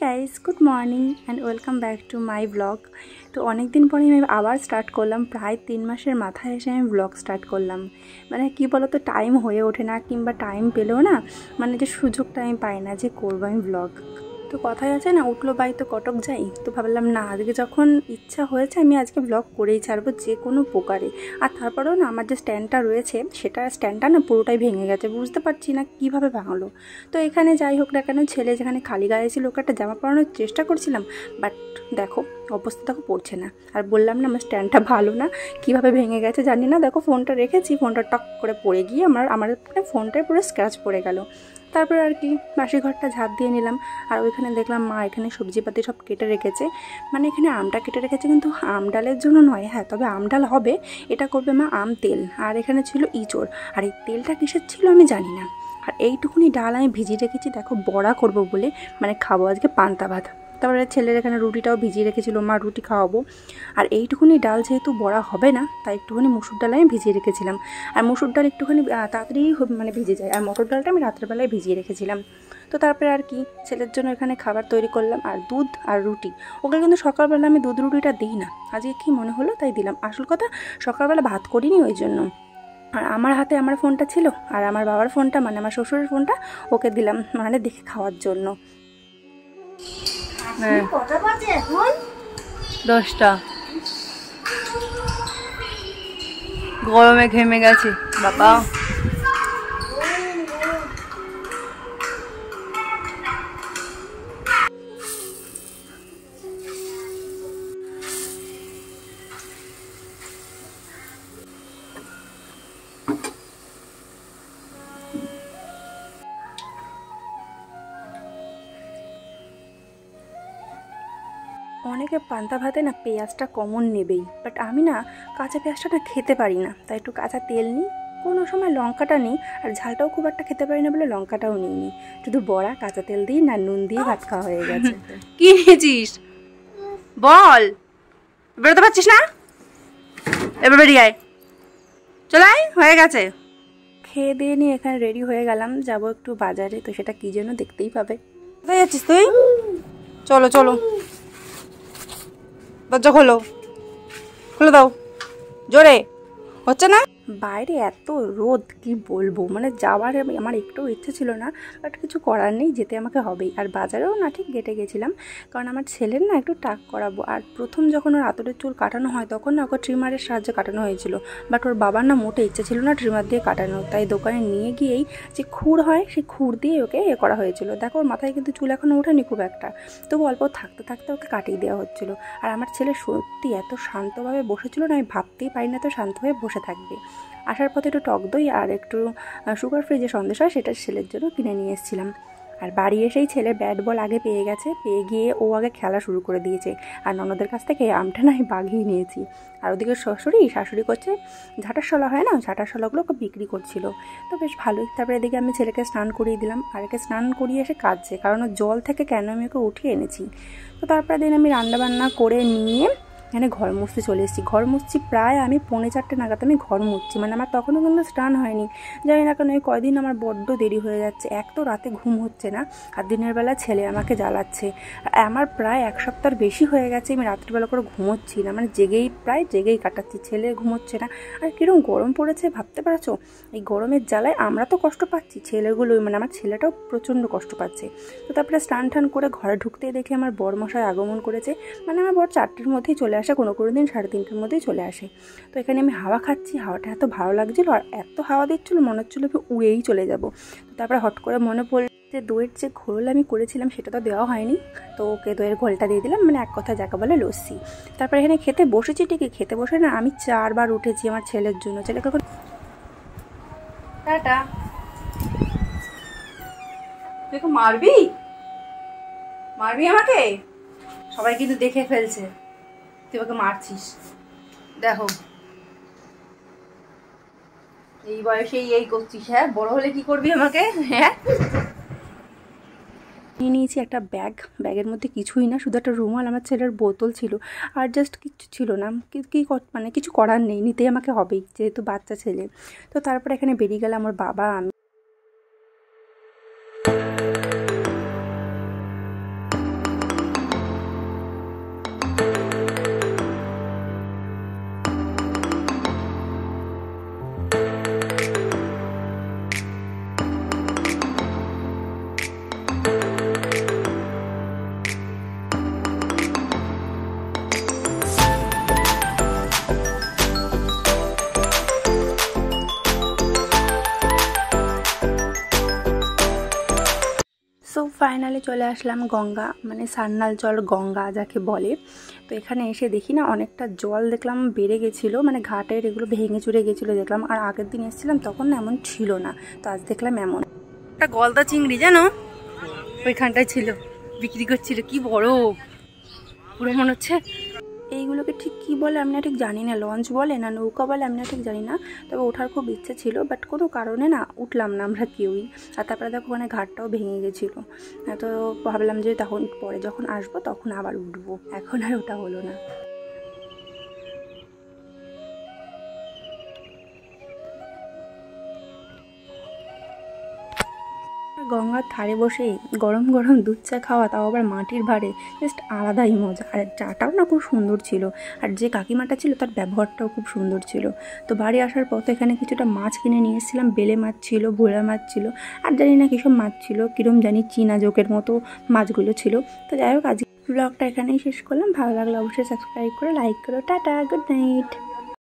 Guys, good morning and welcome back to my blog. তো অনেক দিন পরে আমি আবার স্টার্ট করলাম, প্রায় 3 মাসের মাথায় এসে আমি ব্লগ স্টার্ট করলাম। মানে কি বলতো, টাইম হয়ে ওঠে না, কিংবা টাইম পেলেও না মানে যে সুযোগটা আমি পাই না যে করবো আমি ব্লগ। তো কথায় আছে না, উঠলো বাই তো কটক যাই। তো ভাবলাম না, আজকে যখন ইচ্ছা হয়েছে আমি আজকে ব্লগ করেই ছাড়বো যে কোনো প্রকারে। আর তারপরেও না আমার যে স্ট্যান্ডটা রয়েছে স্ট্যান্ডটা না পুরোটাই ভেঙে গেছে, বুঝতে পারছি না কীভাবে ভাঙলো। তো এখানে যাই হোক না কেন, ছেলে যেখানে খালি গায়ে ছিল ওকে একটা জামা পরানোর চেষ্টা করছিলাম, বাট দেখো অবস্থা দেখো পড়ছে না। আর বললাম না আমার স্ট্যান্ডটা ভালো না, কীভাবে ভেঙে গেছে জানি না। দেখো ফোনটা রেখেছি, ফোনটা টক করে পড়ে গিয়ে আমার ফোনটায় পুরো স্ক্র্যাচ পড়ে গেল। তারপরে আর কি বাসি ঘরটা ঝাঁপ দিয়ে নিলাম। আর ওইখানে দেখলাম মা এখানে সবজিপাতি সব কেটে রেখেছে, মানে এখানে আমটা কেটে রেখেছে, কিন্তু আম ডালের জন্য নয়। হ্যাঁ, তবে আম ডাল হবে, এটা করবে মা আম তেল। আর এখানে ছিল ইঁচড়, আর এই তেলটা কিসের ছিল আমি জানি না। আর এইটুকুনি ডাল আমি ভিজিয়ে রেখেছি, দেখো বড়া করব বলে, মানে খাবো আজকে পান্তা ভাত। তারপরে ছেলের এখানে রুটিটাও ভিজিয়ে রেখেছিলো, মা রুটি খাওয়াবো। আর এইটুকুনি ডাল যেহেতু বড়া হবে না, তাই একটুখানি মুসুর ডাল আমি ভিজিয়ে রেখেছিলাম। আর মুসুর ডাল একটুখানি তাড়াতাড়ি মানে ভিজে যায়, আর মটর ডালটা আমি রাত্রেবেলায় ভিজিয়ে রেখেছিলাম। তো তারপরে আর কি ছেলের জন্য এখানে খাবার তৈরি করলাম, আর দুধ আর রুটি। ওকে কিন্তু সকালবেলা আমি দুধ রুটিটা দিই না, আজকে কী মনে হলো তাই দিলাম। আসল কথা সকালবেলা ভাত করিনি ওই জন্য। আর আমার হাতে আমার ফোনটা ছিল, আর আমার বাবার ফোনটা মানে আমার শ্বশুরের ফোনটা ওকে দিলাম, মানে দেখে খাওয়ার জন্য। কটা বাজে এখন? 10টা। গরমে ঘেমে গেছে বাবা। অনেকে পান্তা ভাতে না পেঁয়াজটা কমন নেবেই, বাট আমি না কাঁচা পেঁয়াজটা না খেতে পারি না, তাই একটু কাঁচা তেল নিই, কোনো সময় লঙ্কাটা নিই। আর ঝালটাও খুব একটা খেতে পারি না বলে লঙ্কাটাও নিইনি, শুধু বড়া কাঁচা তেল দিই না নুন দিয়ে ভাত খাওয়া হয়ে গেছে। কি নিয়েছিস বল? বেরোতে পারছিস না? এবার বেরিয়ে আয়, চলাই হয়ে গেছে। খেয়ে দিয়ে নিয়ে এখানে রেডি হয়ে গেলাম, যাব একটু বাজারে। তো সেটা কী জন্য দেখতেই পাবে। কোথায় যাচ্ছিস তুই? চলো চলো, দরজা খোলো, খুলে দাও, জোরে হচ্ছে না। বাইরে এত রোদ কি বলবো, মানে যাওয়ার আমার একটু ইচ্ছে ছিল না, বাট কিছু করার নেই, যেতে আমাকে হবেই। আর বাজারেও না ঠিক গেটে গেছিলাম, কারণ আমার ছেলের না একটু টাক করাবো। আর প্রথম যখন ওর আতরের চুল কাটানো হয় তখন না ওকে ট্রিমারের সাহায্যে কাটানো হয়েছিল, বাট ওর বাবার না মোটে ইচ্ছে ছিল না ট্রিমার দিয়ে কাটানো, তাই দোকানে নিয়ে গিয়েই যে খুর হয় সেই খুর দিয়ে ওকে করা হয়েছিল। দেখো ওর মাথায় কিন্তু চুল এখনও ওঠেনি খুব একটা, তবু অল্প থাকতে থাকতে ওকে কাটিয়ে দেওয়া হচ্ছিলো। আর আমার ছেলে সত্যি এত শান্তভাবে বসেছিল না, আমি ভাবতেই পারি না এত শান্ত হয়ে বসে থাকবে। আসার পথে একটু টক দই আর একটু সুগার ফ্রি যে সন্দেশ হয় সেটা ছেলের জন্য কিনে নিয়ে এসেছিলাম। আর বাড়ি এসেই ছেলে ব্যাট বল আগে পেয়ে গেছে, পেয়ে গিয়ে ও আগে খেলা শুরু করে দিয়েছে। আর ননদের কাছ থেকে আমটা না আমি বাগিয়ে নিয়েছি। আর ওদিকে শাশুড়ি করছে ঝাঁটার শলা হয় না, ঝাঁটার শলাগুলো ওকে বিক্রি করছিল, তো বেশ ভালোই। তারপরে এদিকে আমি ছেলেকে স্নান করিয়ে দিলাম, আর একে স্নান করিয়ে এসে কাঁদছে, কারণ জল থেকে কেন আমি ওকে উঠিয়ে এনেছি। তো তারপরে দিন আমি রান্নাবান্না করে নিয়ে এখানে ঘর মুছতে চলে এসেছি। ঘর মুছছি প্রায় আমি 3:45 নাগাদ আমি ঘর মুছছি, মানে আমার তখনও কিন্তু স্নান হয়নি। জানি না কেন এই কয়দিন আমার বড্ড দেরি হয়ে যাচ্ছে, এক তো রাতে ঘুম হচ্ছে না, আর দিনের বেলা ছেলে আমাকে জ্বালাচ্ছে। আমার প্রায় 1 সপ্তাহ বেশি হয়ে গেছে আমি রাত্রিবেলা করে ঘুমোচ্ছি না, মানে জেগেই কাটাচ্ছি, ছেলে ঘুমোচ্ছে না। আর কীরকম গরম পড়েছে ভাবতে পারছো, এই গরমের জ্বালায় আমরা তো কষ্ট পাচ্ছি, ছেলেগুলো মানে আমার ছেলেটাও প্রচণ্ড কষ্ট পাচ্ছে। তো তারপরে স্নান টান করে ঘরে ঢুকতেই দেখে আমার বরমশাই আগমন করেছে, মানে আমার বর 4টের মধ্যেই চলে আসে, কোনো দিন 3:30-র মধ্যেই চলে আসে। তো এখানে আমি হাওয়া খাচ্ছি, হাওয়াটা এত ভালো লাগছিলো, আর এত হাওয়া দিচ্ছিলো মনে হচ্ছিলো আমি উড়েই চলে যাব। তো তারপরে হট করে মনে পড়ল যে দইয়ের যে ঘোল আমি করেছিলাম সেটা তো দেওয়া হয়নি, তো ওকে দইয়ের ঘোলটা দিয়ে দিলাম, মানে এক কথা যাকে বলে লস্যি। তারপরে এখানে খেতে বসেছি, ঠিকই খেতে বসে না আমি 4 বার উঠেছি আমার ছেলের জন্য। ছেলেকে টাটা। তুই মারবি আমাকে? সবাই কিন্তু দেখে ফেলছে তুই ওকে মারছিস। দেখো এই বয়সেই এই করছিস, হ্যাঁ বড় হলে কি করবি আমাকে? হ্যাঁ, নিয়ে নিয়েছি একটা ব্যাগের মধ্যে কিছুই না, শুধু একটা রুমাল, আমার ছেলের বোতল ছিল, আর জাস্ট কিছু ছিল না। মানে কিছু করার নেই, নিতেই আমাকে হবেই যেহেতু বাচ্চা ছেলে। তো তারপরে এখানে বেরিয়ে গেলাম আমার বাবা আমি। চলে আসলাম গঙ্গা, মানে সান্নাল জল গঙ্গা যাকে বলে। তো এখানে এসে দেখি না অনেকটা জল দেখলাম বেড়ে গেছিলো, মানে ঘাটের এগুলো ভেঙে চুরে গেছিলো দেখলাম। আর আগের দিন এসেছিলাম তখন না এমন ছিল না, তো আজ দেখলাম এমন। একটা গলদা চিংড়ি জানো ওইখানটায় ছিল, বিক্রি করছিল, কি বড়, পুরো মনে হচ্ছে। এইগুলোকে ঠিক কী বলে আমি না ঠিক জানি না, লঞ্চ বলে না নৌকা বলে আমি না ঠিক জানি না। তবে ওঠার খুব ইচ্ছে ছিল, বাট কোনো কারণে না উঠলাম না আমরা কেউই। আর তারপরে দেখো ওখানে ঘাটটাও ভেঙে গেছিলো, তো ভাবলাম যে তখন পরে যখন আসবো তখন আবার উঠবো, এখন আর ওটা হলো না। গঙ্গার ধারে বসে গরম গরম দুধ চা খাওয়া, তাও আবার মাটির ভাঁড়ে, জাস্ট আলাদাই মজা। আর চাটাও না খুব সুন্দর ছিল, আর যে কাকিমাটা ছিল তার ব্যবহারটাও খুব সুন্দর ছিল। তো বাড়ি আসার পথে এখানে কিছুটা মাছ কিনে নিয়ে এসেছিলাম, বেলে মাছ ছিল, ভোলা মাছ ছিল, আর জানি না কিসব মাছ ছিল, কিরম জানি চীনা জোকের মতো মাছগুলো ছিল। তো যাই হোক আজকে ব্লগটা এখানেই শেষ করলাম। ভালো লাগলে অবশ্যই সাবস্ক্রাইব করে লাইক করো। Tata, good night.